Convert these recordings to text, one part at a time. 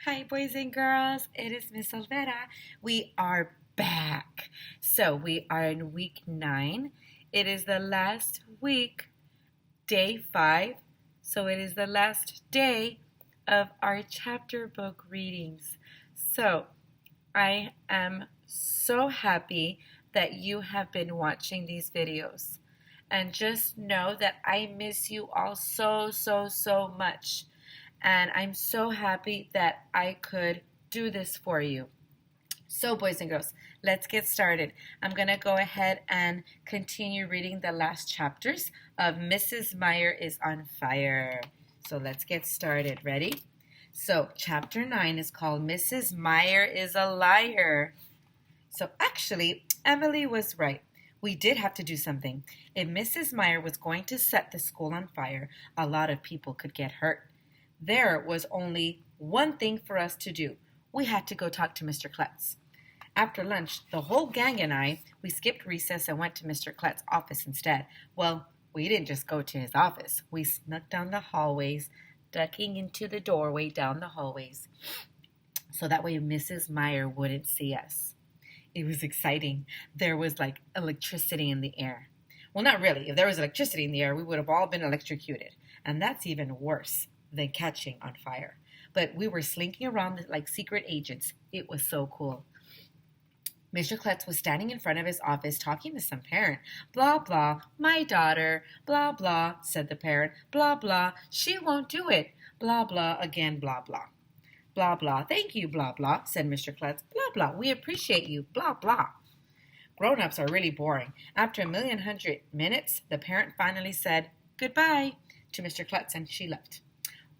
Hi, boys and girls. It is Miss Olvera. We are back. So, we are in week 9. It is the last week, day 5. So, it is the last day of our chapter book readings. So, I am so happy that you have been watching these videos. And just know that I miss you all so much. And I'm so happy that I could do this for you. So, boys and girls, let's get started. I'm going to go ahead and continue reading the last chapters of Mrs. Meir is on Fire. So, let's get started. Ready? So, chapter 9 is called Mrs. Meir is a Liar. So, actually, Emily was right. We did have to do something. If Mrs. Meir was going to set the school on fire, a lot of people could get hurt. There was only one thing for us to do. We had to go talk to Mr. Klutz. After lunch, the whole gang and we skipped recess and went to Mr. Klutz's office instead. Well, we didn't just go to his office. We snuck down the hallways, ducking into the doorway down the hallways, so that way Mrs. Meir wouldn't see us. It was exciting. There was like electricity in the air. Well, not really. If there was electricity in the air, we would have all been electrocuted. And that's even worse than catching on fire. But we were slinking around like secret agents. It was so cool. Mr. Klutz was standing in front of his office talking to some parent. Blah, blah, my daughter. Blah, blah, said the parent. Blah, blah, she won't do it. Blah, blah, again, blah, blah. Blah, blah, thank you, blah, blah, said Mr. Klutz. Blah, blah, we appreciate you. Blah, blah. Grown-ups are really boring. After 1,100 minutes, the parent finally said goodbye to Mr. Klutz and she left.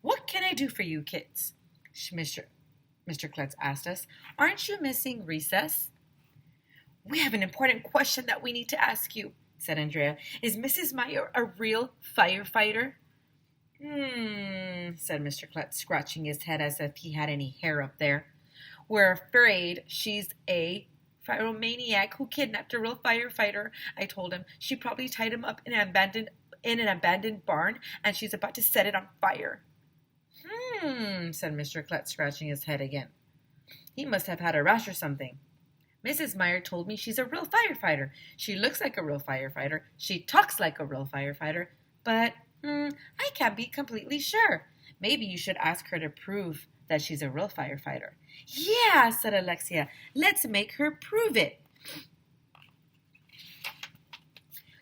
What can I do for you kids? Mr. Klutz asked us. Aren't you missing recess? We have an important question that we need to ask you, said Andrea. Is Mrs. Meir a real firefighter? Said Mr. Klutz, scratching his head as if he had any hair up there. We're afraid she's a pyromaniac who kidnapped a real firefighter, I told him. She probably tied him up in an abandoned barn, and she's about to set it on fire. Said Mr. Klutz, scratching his head again. He must have had a rash or something. Mrs. Meir told me she's a real firefighter. She looks like a real firefighter. She talks like a real firefighter. But, I can't be completely sure. Maybe you should ask her to prove that she's a real firefighter. Yeah, said Alexia. Let's make her prove it.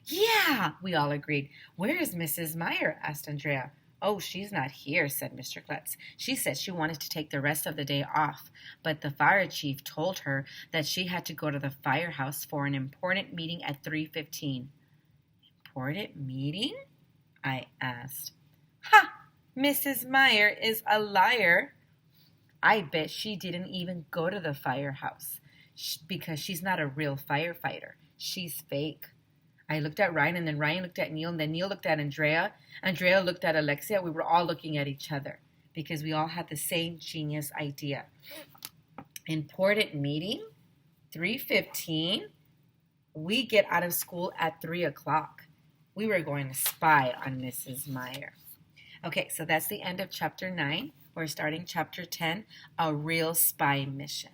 Yeah, we all agreed. Where is Mrs. Meir? Asked Andrea. Oh, she's not here, said Mr. Klutz. She said she wanted to take the rest of the day off, but the fire chief told her that she had to go to the firehouse for an important meeting at 3:15. Important meeting? I asked. Ha! Mrs. Meir is a liar. I bet she didn't even go to the firehouse because she's not a real firefighter. She's fake. I looked at Ryan, and then Ryan looked at Neil, and then Neil looked at Andrea. Andrea looked at Alexia. We were all looking at each other because we all had the same genius idea. Important meeting? 3:15? We get out of school at 3 o'clock. We were going to spy on Mrs. Meir. Okay, so that's the end of chapter 9. We're starting chapter 10, A Real Spy Mission.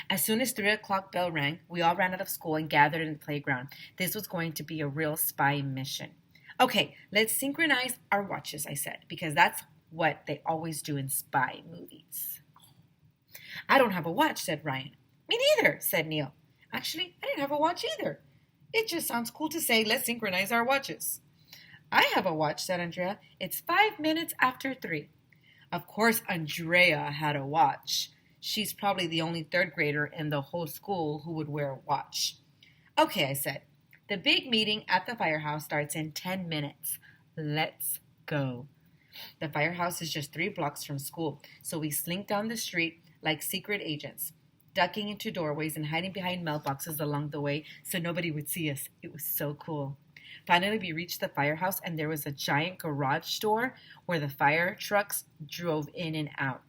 As soon as 3 o'clock bell rang, we all ran out of school and gathered in the playground. This was going to be a real spy mission. Okay, let's synchronize our watches, I said, because that's what they always do in spy movies. I don't have a watch, said Ryan. Me neither, said Neil. Actually, I didn't have a watch either. It just sounds cool to say, let's synchronize our watches. I have a watch, said Andrea. It's 5 minutes after 3. Of course, Andrea had a watch. She's probably the only third grader in the whole school who would wear a watch. Okay, I said. The big meeting at the firehouse starts in 10 minutes. Let's go. The firehouse is just 3 blocks from school, so we slink down the street like secret agents, ducking into doorways and hiding behind mailboxes along the way so nobody would see us. It was so cool. Finally, we reached the firehouse, and there was a giant garage door where the fire trucks drove in and out.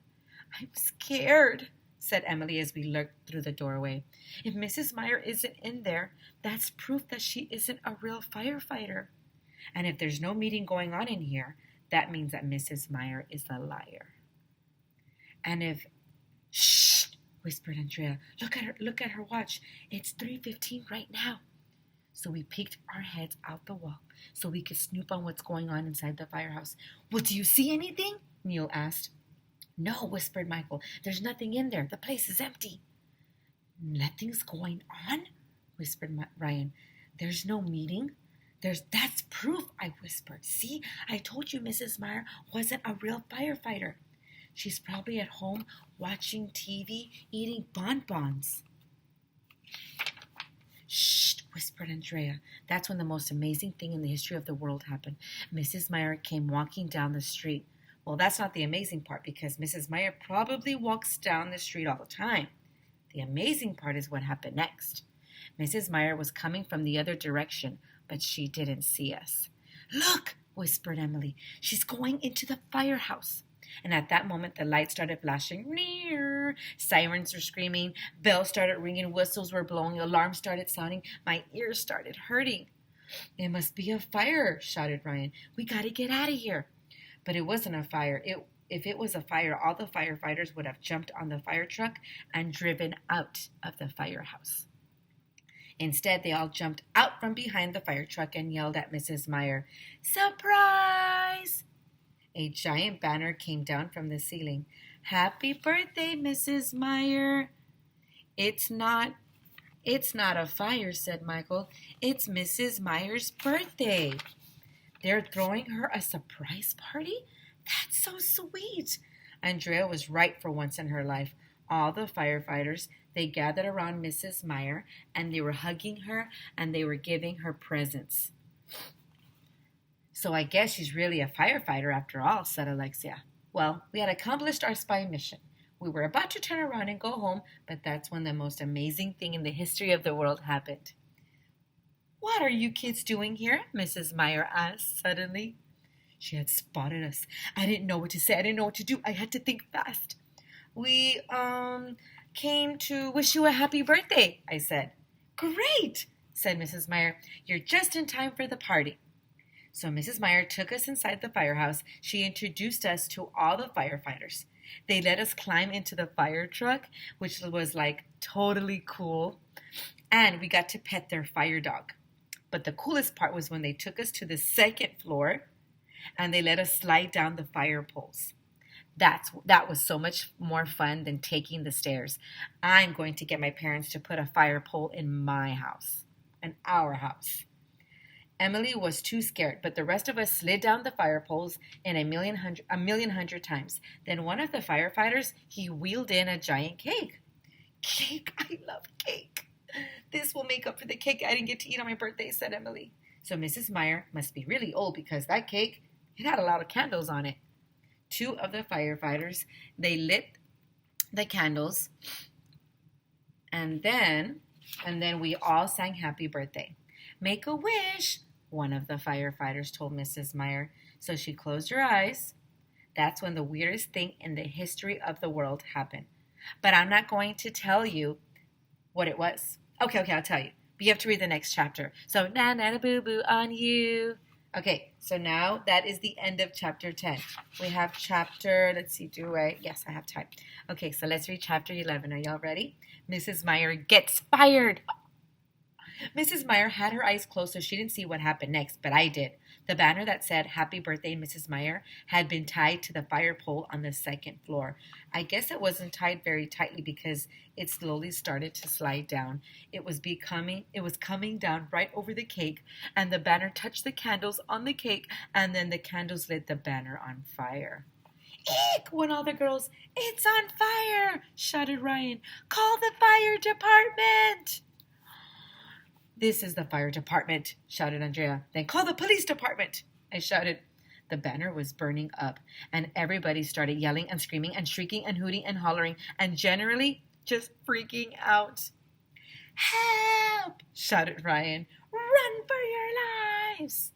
I'm scared, said Emily as we lurked through the doorway. If Mrs. Meir isn't in there, that's proof that she isn't a real firefighter. And if there's no meeting going on in here, that means that Mrs. Meir is a liar. And if whispered Andrea. Look at her watch. It's 3:15 right now. So we peeked our heads out the wall so we could snoop on what's going on inside the firehouse. Well, do you see anything? Neil asked. No, whispered Michael. There's nothing in there. The place is empty. Nothing's going on? Whispered Ryan. There's no meeting? That's proof, I whispered. See, I told you Mrs. Meir wasn't a real firefighter. She's probably at home watching TV, eating bonbons. Shh, whispered Andrea. That's when the most amazing thing in the history of the world happened. Mrs. Meir came walking down the street. Well, that's not the amazing part because Mrs. Meir probably walks down the street all the time. The amazing part is what happened next. Mrs. Meir was coming from the other direction, but she didn't see us. Look, whispered Emily. She's going into the firehouse. And at that moment, the lights started flashing. Near. Sirens were screaming. Bells started ringing. Whistles were blowing. Alarms started sounding. My ears started hurting. It must be a fire, shouted Ryan. We got to get out of here. But it wasn't a fire. If it was a fire, all the firefighters would have jumped on the fire truck and driven out of the firehouse. Instead, they all jumped out from behind the fire truck and yelled at Mrs. Meir, Surprise! A giant banner came down from the ceiling. Happy birthday, Mrs. Meir. It's not a fire, said Michael. It's Mrs. Meyer's birthday. They're throwing her a surprise party? That's so sweet. Andrea was right for once in her life. All the firefighters, they gathered around Mrs. Meir, and they were hugging her, and they were giving her presents. So I guess she's really a firefighter after all, said Alexia. Well, we had accomplished our spy mission. We were about to turn around and go home, but that's when the most amazing thing in the history of the world happened. What are you kids doing here? Mrs. Meir asked suddenly. She had spotted us. I didn't know what to say. I didn't know what to do. I had to think fast. We, came to wish you a happy birthday, I said. Great, said Mrs. Meir. You're just in time for the party. So Mrs. Meir took us inside the firehouse. She introduced us to all the firefighters. They let us climb into the fire truck, which was like totally cool. And we got to pet their fire dog. But the coolest part was when they took us to the second floor and they let us slide down the fire poles. That was so much more fun than taking the stairs. I'm going to get my parents to put a fire pole in my house, in our house. Emily was too scared, but the rest of us slid down the fire poles in a million hundred times. Then one of the firefighters, he wheeled in a giant cake. Cake, I love cake. This will make up for the cake I didn't get to eat on my birthday, said Emily. So Mrs. Meir must be really old because that cake, it had a lot of candles on it. Two of the firefighters, they lit the candles, and then we all sang happy birthday. Make a wish, one of the firefighters told Mrs. Meir. So she closed her eyes. That's when the weirdest thing in the history of the world happened. But I'm not going to tell you what it was. Okay, I'll tell you. But you have to read the next chapter. So, na-na-na-boo-boo on you. Okay, so now that is the end of chapter 10. We have chapter, yes, I have time. Okay, so let's read chapter 11. Are y'all ready? Mrs. Meir gets fired. Mrs. Meir had her eyes closed so she didn't see what happened next, but I did. The banner that said, Happy Birthday, Mrs. Meir, had been tied to the fire pole on the second floor. I guess it wasn't tied very tightly because it slowly started to slide down. It was coming down right over the cake, and the banner touched the candles on the cake, and then the candles lit the banner on fire. Eek! Went all the girls. It's on fire! Shouted Ryan. Call the fire department! This is the fire department, shouted Andrea. Then call the police department, I shouted. The banner was burning up, and everybody started yelling and screaming and shrieking and hooting and hollering and generally just freaking out. Help! Shouted Ryan. Run for your lives!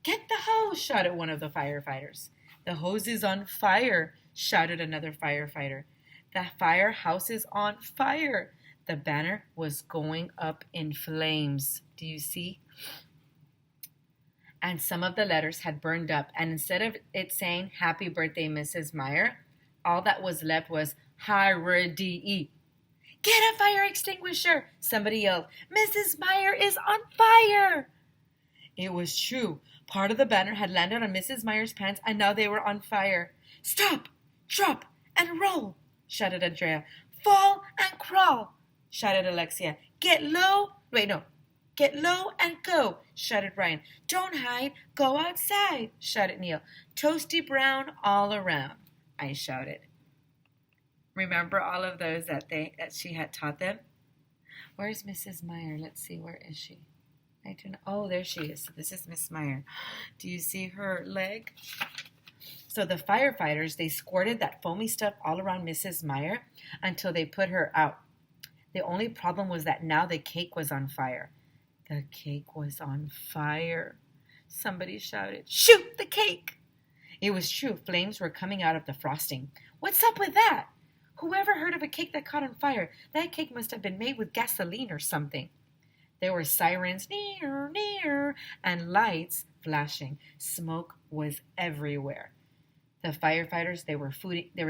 Get the hose, shouted one of the firefighters. The hose is on fire, shouted another firefighter. The firehouse is on fire. The banner was going up in flames. Do you see? And some of the letters had burned up. And instead of it saying, Happy Birthday, Mrs. Meir, All that was left was Hardy. Get a fire extinguisher, somebody yelled. Mrs. Meir is on fire. It was true. Part of the banner had landed on Mrs. Meyer's pants, and now they were on fire. Stop, drop, and roll, shouted Andrea. Fall and crawl, shouted Alexia. Get low and go, shouted Ryan. Don't hide, go outside, shouted Neil. Toasty brown all around, I shouted. Remember all of those that she had taught them? Where's Mrs. Meyer? Let's see, where is she? I don't know. Oh, there she is. So this is Miss Meyer. Do you see her leg? So the firefighters, they squirted that foamy stuff all around Mrs. Meyer until they put her out. The only problem was that now the cake was on fire. The cake was on fire. Somebody shouted, "Shoot the cake!" It was true. Flames were coming out of the frosting. What's up with that? Whoever heard of a cake that caught on fire? That cake must have been made with gasoline or something. There were sirens, near, near, and lights flashing. Smoke was everywhere. The firefighters, they were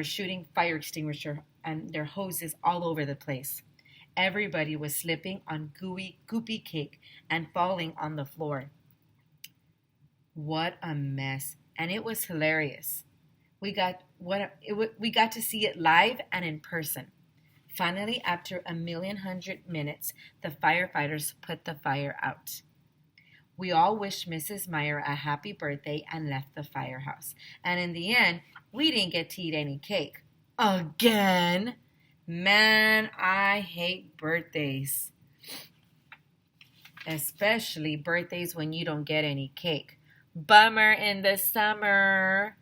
shooting fire extinguisher and their hoses all over the place. Everybody was slipping on gooey, goopy cake and falling on the floor. What a mess. And it was hilarious. We got to see it live and in person. Finally, after 1,100,000 minutes, the firefighters put the fire out. We all wished Mrs. Meyer a happy birthday and left the firehouse. And in the end, we didn't get to eat any cake. Again? Man, I hate birthdays. Especially birthdays when you don't get any cake. Bummer in the summer.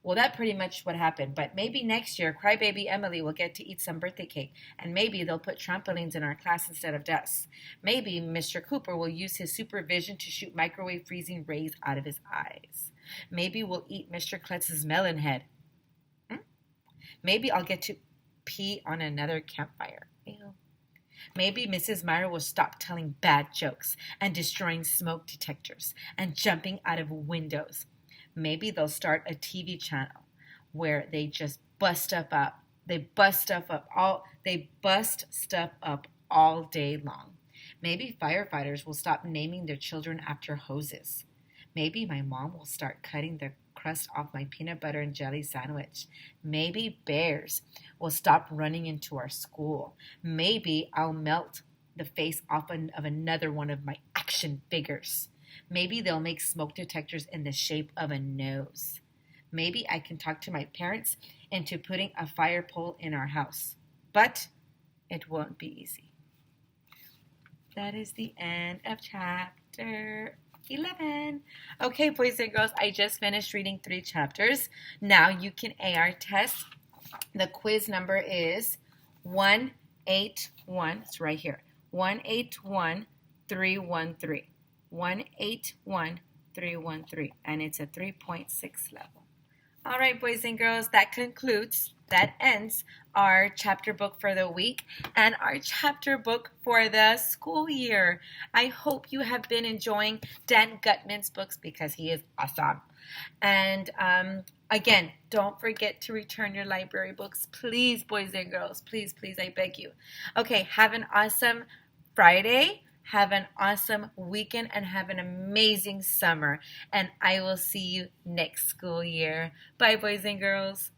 Well, that pretty much what happened. But maybe next year, Crybaby Emily will get to eat some birthday cake. And maybe they'll put trampolines in our class instead of desks. Maybe Mr. Cooper will use his supervision to shoot microwave freezing rays out of his eyes. Maybe we'll eat Mr. Klutz's melon head. Maybe I'll get to pee on another campfire. Ew. Maybe Mrs. Meyer will stop telling bad jokes and destroying smoke detectors and jumping out of windows. Maybe they'll start a TV channel where they just bust stuff up. They bust stuff up all day long. Maybe firefighters will stop naming their children after hoses. Maybe my mom will start cutting the crust off my peanut butter and jelly sandwich. Maybe bears will stop running into our school. Maybe I'll melt the face off of another one of my action figures. Maybe they'll make smoke detectors in the shape of a nose. Maybe I can talk to my parents into putting a fire pole in our house. But it won't be easy. That is the end of chapter 11. Okay, boys and girls, I just finished reading 3 chapters. Now you can AR test. The quiz number is 181. It's right here. 181313. 181313. And it's a 3.6 level. All right, boys and girls, that ends our chapter book for the week and our chapter book for the school year. I hope you have been enjoying Dan Gutman's books because he is awesome. And again, don't forget to return your library books. Please, boys and girls, please, I beg you. Okay, have an awesome Friday. Have an awesome weekend and have an amazing summer. And I will see you next school year. Bye, boys and girls.